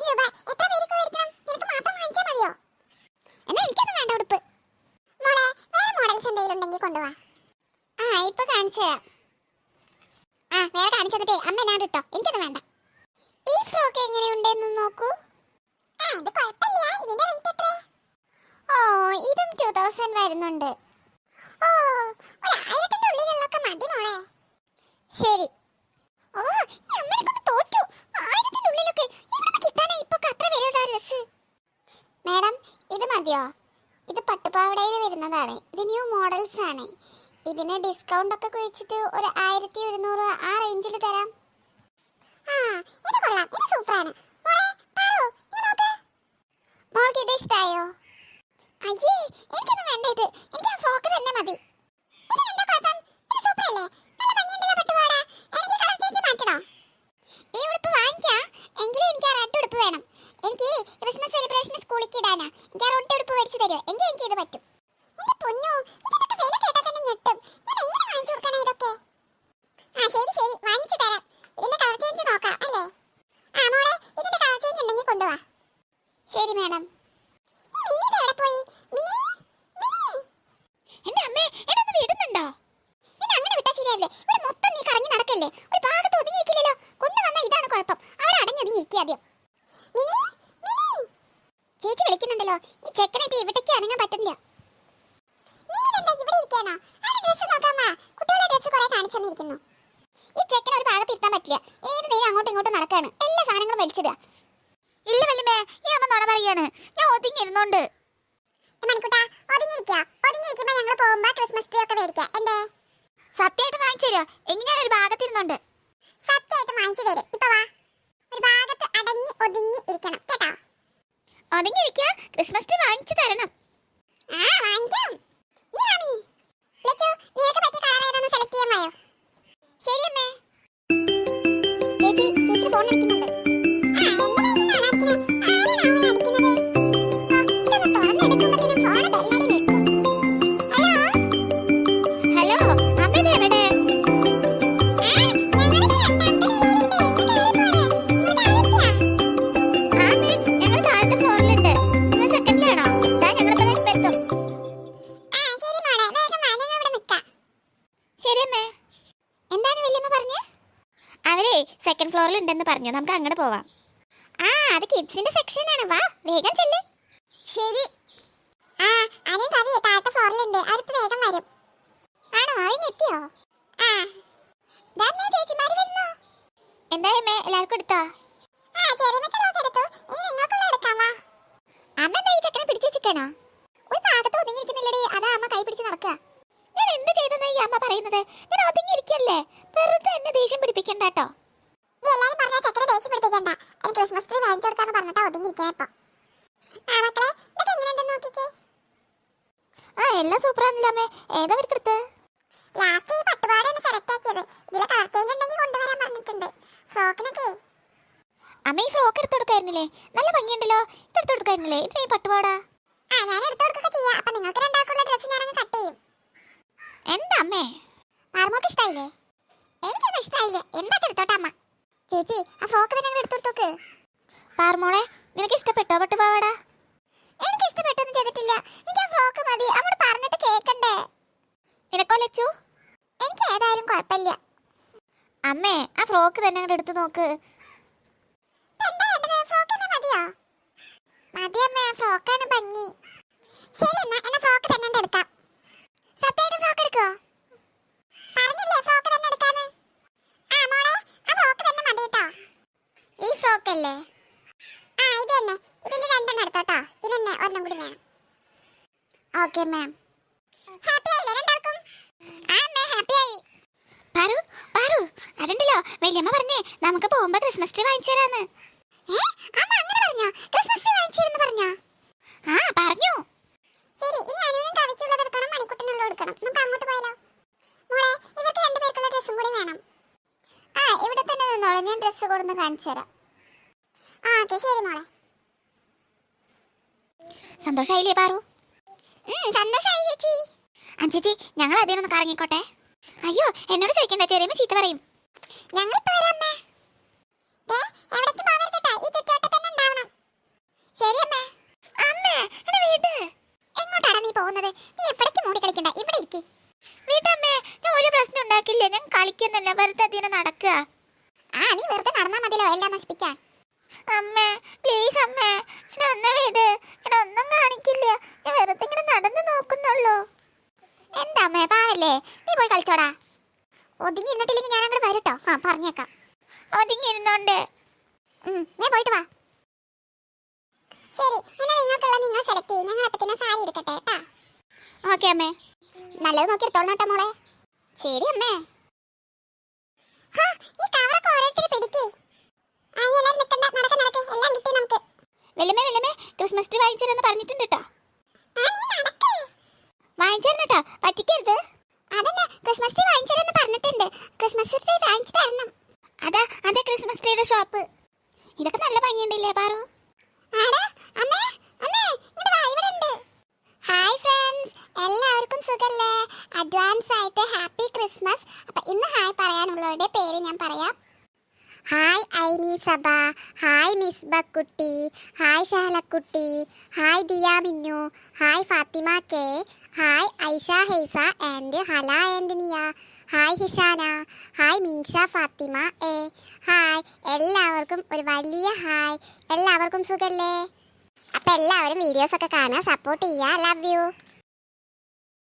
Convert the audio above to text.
രൂപ. എത്ര പേർക്ക് മേടിക്കണം? നിനക്ക് മാത്രം വാങ്ങിച്ചാൽ മതിയോ? എന്നാ എനിക്കൊന്നും വേണ്ട ഉടുപ്പ്. മോളെ വേറെ മോഡൽസ് എന്തെങ്കിലും ഉണ്ടെങ്കിൽ കൊണ്ടുവാ. ഇപ്പൊ കാണിച്ചു തരാം. വേറെ കാണിച്ചു തന്നിട്ടേ അമ്മ ഞാൻ ഇട്ടോ. എനിക്കൊന്നും വേണ്ട. ഈ ഫ്രോക്ക് എങ്ങനെയുണ്ടെന്ന് നോക്കൂ. ഇത് കുഴപ്പമില്ല. ഇതിന്റെ റേറ്റ് എത്ര? ഇതും 2000 വരുന്നുണ്ട്. ഒരു 1000ന്റെ ഉള്ളിലുള്ളൊക്കെ മതി മോളെ. ശരി. ഈ അമ്മനെ കൊണ്ട് തോറ്റു. 1000ന്റെ ഉള്ളിലൊക്കെ ഇവിടുന്ന് കിട്ടാനാ ഇപ്പൊ അത്ര വിലയുള്ള ഡ്രസ്. മാഡം ഇത് മതിയോ? ഇത് പട്ടുപാവടയിൽ വരുന്നതാണ്. ഇത് ന്യൂ മോഡൽസ് ആണ്. ഇതിന് ഡിസ്കൗണ്ട് ഒക്കെ കുഴിച്ചിട്ട് ഒരു 1100 ആ റേഞ്ചിൽ തരാം. ഇത് കൊള്ളാം. ഇത് സൂപ്പറാണ്. മോളെ പാറു ഇത് നോക്ക്. മോൾക്ക് ഇത് ഇഷ്ടായോ? അയ്യേ എനിക്കൊന്നും വേണ്ട. ഇത് എനിക്ക് ആ ഫ്രോക്ക് തന്നെ മതി. ഇത് എന്താ കുഴപ്പം? ഇത് സൂപ്പറല്ലേ? നല്ല ഭംഗിയുണ്ടല്ലോ പട്ടുപാവാട. എനിക്ക് കളർ ചേഞ്ച് മാറ്റണോ? ഈ ഉടുപ്പ് വാങ്ങിക്കാം. എങ്കിലും എനിക്ക് ആ റെഡ് ഉടുപ്പ് വേണം. എനിക്ക് ക്രിസ്മസ് സെലിബ്രേഷൻ സ്കൂളിലേക്ക് ഇടാനാ. എനിക്ക് ആ റെഡ് ഉടുപ്പ് മേടിച്ചു തരുമോ? എങ്കിൽ എനിക്ക് ഇത് പറ്റും. എന്റെ പൊന്നോ, ഇതിനൊക്കെ വില കേട്ടാൽ തന്നെ ഞെട്ടും. ഞാൻ എങ്ങനെ വാങ്ങിച്ചു കൊടുക്കാനാ ഇതൊക്കെ? ശരി ശരി വാങ്ങിച്ചു തരാം. ഇതിന്റെ കളർ ചേഞ്ച് നോക്കാം അല്ലേ? മോളെ ഇതിന്റെ കളർ ചേഞ്ച് ഉണ്ടെങ്കിൽ കൊണ്ടുവാ. ശരി മാഡം. എവിടെ പോയി? എന്റെ അമ്മേ എന്നെ ഒന്ന് വിടുന്നുണ്ടോ? പിന്നെ അങ്ങനെ വിട്ടാ ശരിയാവില്ലേ? ഇവിടെ മൊത്തം നീ കറങ്ങി നടക്കല്ലേ? ഒരു ഭാഗത്ത് ഒതുങ്ങിയിരിക്കില്ലല്ലോ. കൊണ്ടുവന്ന ഇതാണ് കുഴപ്പം. അവിടെ അടങ്ങി ഒതുങ്ങിയിരിക്കുക ആദ്യം. ചേച്ചി വിളിക്കുന്നുണ്ടല്ലോ. ഈ ചെക്കനായിട്ട് ഇവിടേക്ക് അനങ്ങാൻ പറ്റില്ല. ഈ ചെക്കൻ ഒരു ഭാഗത്ത് ഇരുത്താൻ പറ്റില്ല. ഏത് നേരം അങ്ങോട്ടും ഇങ്ങോട്ടും നടക്കാണ്. എല്ലാ സാധനങ്ങളും വലിച്ചിടുക. ഇല്ല വല്യമ്മേ, ഈ അമ്മ നുണ പറയാണ്. ഞാൻ ഒതുങ്ങിയിരുന്നോണ്ട്. സത്യമായിട്ട് വാങ്ങിച്ചു തരുമോ? എങ്ങനെയാണ് ഒരു ഭാഗത്ത് ഇരുന്നോണ്ട്? സത്യമായിട്ട് വാങ്ങിച്ചു തരും. ഇപ്പൊ വാ. ഒരു ഭാഗത്ത് അടങ്ങി ഒതുങ്ങി ഇരിക്കണം കേട്ടോ. ഒതുങ്ങി ഇരിക്കുക. ക്രിസ്മസ് ട്രീ വാങ്ങിച്ചു തരണം. വാങ്ങിക്കാം. നീ വാ മിനി. ലച്ചു നിനക്ക് പറ്റിയ കളർ ഏതാണെന്ന് സെലക്ട് ചെയ്യാൻ വായോ. ശരി അമ്മേ. ചേച്ചി ഫോൺ അടിക്കുന്നുണ്ട്. സെക്കൻഡ് ഫ്ലോറിൽ ഉണ്ടെന്ന് പറഞ്ഞു. നമുക്ക് അങ്ങോട്ട് പോവാം. അത് കിഡ്സിന്റെ സെക്ഷൻ ആണ്. വാ വേഗം ചെല്ല്. ശരി. താഴത്തെ ഫ്ലോറിലുണ്ട്. അവരിപ്പോ വേഗം വരും. ആണോ? അതിനെത്തിയോ? ചേച്ചിമാര് വരുന്നു. എന്തായാലും എല്ലാവർക്കും എടുത്തോ? അമ്മ എന്താ ഈ ചെക്കനെ പിടിച്ചു വെച്ചിരിക്കണോ? ഒരു ഭാഗത്ത് ഒതുങ്ങിയിരിക്കുന്നില്ലടി. അതാ അമ്മ കൈ പിടിച്ച് നടക്കുക. ഞാൻ എന്ത് ചെയ്തെന്നാ ഈ അമ്മ പറയുന്നത്? ഞാൻ ഒതുങ്ങിയിരിക്കല്ലേ. വെറുതെ എന്നെ ദേഷ്യം പിടിപ്പിക്കണ്ട കേട്ടോ. ക്രിസ്മസ് ട്രീ വാങ്ങിച്ചു കൊടുക്കാന്ന് പറഞ്ഞിട്ടാ ഒതുങ്ങിയിരിക്കണ. എല്ലാം സൂപ്പറാണല്ലോ അമ്മേ. ഏതാ എടുത്ത്? ലാസ്റ്റ് ഈ പട്ടുപാവാടയാണ് സെലക്ട് ആക്കിയത്. ഇതിലെ കളർ ചേഞ്ച് ഉണ്ടെങ്കിൽ കൊണ്ടുവരാൻ പറഞ്ഞിട്ടുണ്ട്. ഫ്രോക്കിനൊക്കെ അമ്മ ഈ ഫ്രോക്ക് എടുത്തു കൊടുക്കായിരുന്നില്ലേ? നല്ല ഭംഗിയുണ്ടല്ലോ. ഇത് എടുത്തു കൊടുക്കായിരുന്നില്ലേ? ഇതിന് ഈ പട്ടുപാവാട. ഞാൻ എടുത്തു കൊടുക്കുക ചെയ്യാം. അപ്പൊ നിങ്ങൾക്ക് രണ്ടാൾക്കുള്ള ഡ്രസ്സ് ഞാനങ്ങ് കട്ട് ചെയ്യും. എന്താ അമ്മേ? ആർമോക്ക് ഇഷ്ടായില്ലേ? എനിക്കൊന്നും ഇഷ്ടായില്ല. എന്താ എടുത്തോട്ടെ അമ്മ. ചേച്ചി ആ ഫ്രോക്ക് തന്നെ എടുത്തു കൊടുത്തോക്ക്. പാർമോളെ നിനക്ക് ഇഷ്ടപ്പെട്ടോ പട്ടുപാവാട? എനിക്ക് ഇഷ്ടപ്പെട്ടൊന്നും ചെയ്തിട്ടില്ല. എനിക്ക് ആ ഫ്രോക്ക് മതി. അങ്ങോട്ട് പറഞ്ഞിട്ട് കേൾക്കണ്ടേ? നിനക്കോ ലച്ചു? എനിക്ക് ഏതായാലും കുഴപ്പമില്ല. അമ്മേ ആ ഫ്രോക്ക് തന്നെ അങ്ങോട്ട് എടുത്തു നോക്ക്. മതി അമ്മേ, ഫ്രോക്കാണ് ഭംഗി. ശരി എന്നാ ഫ്രോക്ക് തന്നെ എടുക്കാം. സത്യമായിട്ട് ഫ്രോക്ക് എടുക്കോ? പറഞ്ഞില്ലേ ഫ്രോക്ക് തന്നെ എടുക്കാന്ന്. മോളെ ആ ഫ്രോക്ക് തന്നെ മതി കേട്ടോ. ഈ ഫ്രോക്ക് അല്ലേ? ഇത് തന്നെ. ഇതിന്റെ രണ്ടെണ്ണം എടുത്തോട്ടോ. ഇതന്നെ ഒരെണ്ണം കൂടി വേണം. Okay ma'am. ഹാപ്പി ആയില്ലേ രണ്ടാൾക്കും? അമ്മേ ഹാപ്പി ആയി. പാറു അതുണ്ടല്ലോ വല്യമ്മ പറഞ്ഞേ നമുക്ക് പോകുമ്പോ ക്രിസ്മസ് ട്രീ വാങ്ങിച്ചു തരാന്ന്. അമ്മ അങ്ങനെ പറഞ്ഞോ? ക്രിസ്മസ് ട്രീ വാങ്ങിച്ചു തരുമെന്ന് പറഞ്ഞോ? പറഞ്ഞു. ശരി ഇനി അനുവിനും കവിക്കുള്ളത് എടുക്കണം, മണിക്കുട്ടനുള്ള എടുക്കണം. നമുക്ക് അങ്ങോട്ട് പോയാലോ? മോളെ ഇവർക്ക് രണ്ടുപേർക്കുള്ള ഡ്രസ്സും കൂടി വേണം. ഇവിടെ തന്നെ നിന്നോളൂ. ഞാൻ ഡ്രസ്സ് കൊടുന്ന് കാണിച്ചു തരാം. ഓക്കെ ശരി മോളെ. സന്തോഷായില്ലേ പാറു? സന്തോഷായി ചേച്ചി. ചേച്ചി ഞങ്ങൾ അതിനൊന്ന് കറങ്ങിക്കോട്ടെ. അയ്യോ എന്നോട് ചോദിക്കണ്ട, ചെറിയമ്മ ചീത്ത പറയും. ഞങ്ങളിപ്പോ വരാം അമ്മേ. എവിടേക്ക് പോകരുതട്ടോ. ഈ ചുറ്റുവട്ടത്ത് തന്നെ ഉണ്ടാവണം. അമ്മേ പ്ലീസ് അമ്മേ, എന്നെ ഒന്ന് വിട്. ഞാൻ ഒന്നും കാണിക്കില്ല. ഞാൻ വെറുതെ ഇങ്ങനെ നടന്നു നോക്കുന്നുള്ളൂ. എന്താ അമ്മേ പാവല്ലേ, നീ പോയി കളിച്ചോടാ. ഒതുങ്ങി ഇരുന്നിട്ടില്ലെങ്കിൽ ഞാൻ അങ്ങോട്ട് വരട്ടോ. പറഞ്ഞേക്കാം. ഒതുങ്ങി ഇരുന്നോണ്ട് നീ പോയിട്ട് വാ. ശരി, എന്നാ നിങ്ങൾക്കുള്ള നിങ്ങൾ സെലക്ട് ചെയ്യും. ഞങ്ങൾ അപ്പത്തിന് സാരി എടുക്കട്ടെ കേട്ടാ. ഓക്കെ അമ്മേ. നല്ലത് നോക്കി എടുത്തോളണം കേട്ടോ മോളെ. ശരി അമ്മേ. ക്രിസ്മസ് ട്രീ വാങ്ങിച്ചിരുന്ന് പറഞ്ഞിട്ടുണ്ട് കേട്ടോ. വാങ്ങിച്ചിരുന്നോ, പറ്റിക്കരുത്. അതന്നെ, ക്രിസ്മസ് ട്രീ വാങ്ങിച്ചിരുന്ന് പറഞ്ഞിട്ടുണ്ട്. ക്രിസ്മസ് ട്രീ വാങ്ങിച്ചു തരണം. അതെ ക്രിസ്മസ് ട്രീയുടെ ഷോപ്പ്. ഇതൊക്കെ നല്ല ഭംഗിയുണ്ടല്ലേ പാറു? ഹായ് ഫ്രണ്ട്സ്, എല്ലാവർക്കും സുഖല്ലേ? അഡ്വാൻസ് ആയിട്ട് ഹാപ്പി ക്രിസ്മസ്. അപ്പൊ ഇന്ന് ഹായ് പറയാനുള്ളവരുടെ പേര് ഞാൻ പറയാം. ഹായ് ഐനി സബ, ഹായ് മിസ്ബക്കുട്ടി, ഹായ് ഷഹലക്കുട്ടി, hi Diya Minnu, hi Fathima K, hi Aisha Haiza and Hala and Niya, hi Hishana, hi Minsha Fathima A. Hi, എല്ലാവർക്കും ഒരു വലിയ ഹായ്. എല്ലാവർക്കും സുഖല്ലേ? അപ്പം എല്ലാവരും വീഡിയോസ് ഒക്കെ കാണുക, സപ്പോർട്ട് ചെയ്യുക. Love you.